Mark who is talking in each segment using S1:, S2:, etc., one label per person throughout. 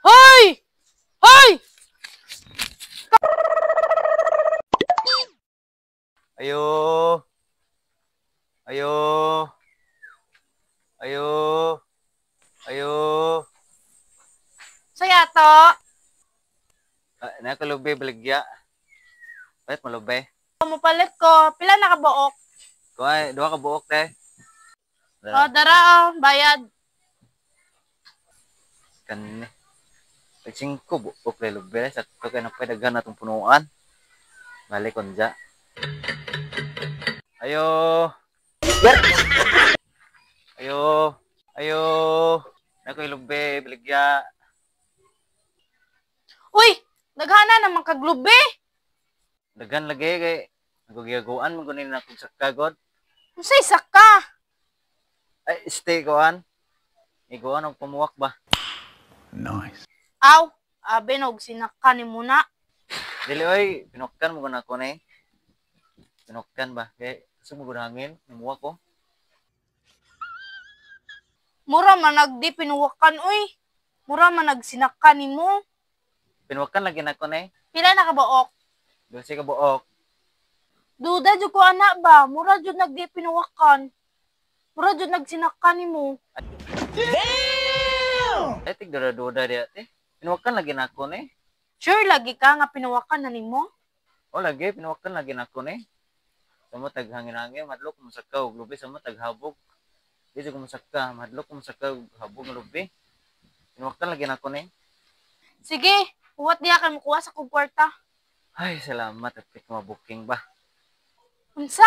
S1: Hoy! Hoy!
S2: Ayo. Ayo. Ayo. Ayo.
S1: Saya to.
S2: Nakalubay baligya. Bakit malubay?
S1: Mupalit ko. Pila na kabuok?
S2: Kuhay, duha ka buok te.
S1: O, dara o. Bayad.
S2: Kanini. Pagsing ko buok kay lubay. Sakto kay napadagan natong punuan. Balik kon dya. Ayo. Ayo. Ayo. Nakoy lubay baligya.
S1: Uy! Naghana naman kaglubi.
S2: Dagan lagi kay nagugiyaguan mo kunin na kung sakagod.
S1: Unsay saka?
S2: Ay, stay koan. Iguan og pamuwak ba?
S3: Nice.
S1: Aw, abinog sinaka ni muna.
S2: Dili oy, pinukkan mo na ko ni. Pinukkan ba? Kay gusto mo hangin, pamuwak ko.
S1: Mura man nagdi pinuwakan uy. Mura man nagsinaka ni mo.
S2: Pinukkan lagi na ko ni.
S1: Pila na kabuok?
S2: Dosi ka buok.
S1: Duda jud ko ana ba? Mura jud nagdi pinuwakan. Mura jud nagsinaka ni mo.
S2: Ay, tigdara-duda di ate. Pinukkan lagi na ko ni.
S1: Sure lagi ka nga pinuwakan na nimo?
S2: O lagi, pinukkan lagi na ko ni. Samo taghangin-hangin, madlok mo sa kaw, lubi samo taghabog. Di ko mo sakka, madlok mo sa kaw, habog ng lubi. Pinukkan lagi na ko ni.
S1: Sige, huwat diya ka mukuha sa kong kwarta.
S2: Ay, salamat at pik booking ba.
S1: Unsa?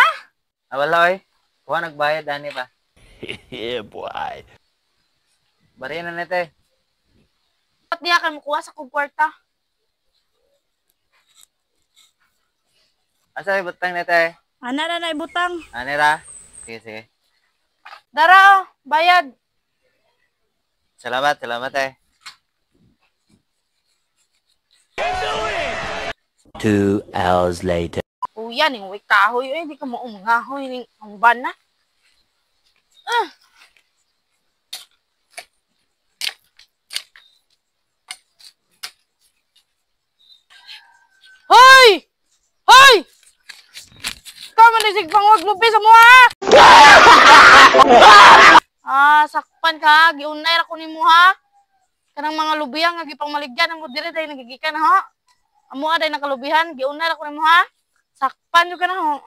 S2: Wala oy. Kuha nagbayad ani ba?
S3: Yeah, boy.
S2: Bari na nete.
S1: Huwat diya ka mukuha sa kong kwarta.
S2: Asa ibutang nete?
S1: Ana na ibutang.
S2: Ani ra? Sige, sige.
S1: Dara, bayad.
S2: Salamat, salamat eh.
S3: 2 hours later.
S1: Uya, ning way kahoy. Eh, di ka mo umangahoy. Ning amban na. Hoy! Hoy! Ikaw manisig pang waglubi sa mga! Sakpan ka. Giunay ra ko ni mo ha. Kanang mga lubihan nga gipang maligyan mo dire day nagigikan ha. Amo aday nakalubihan, giunay ra ko ni mo ha. Sakpan jud ka na ho.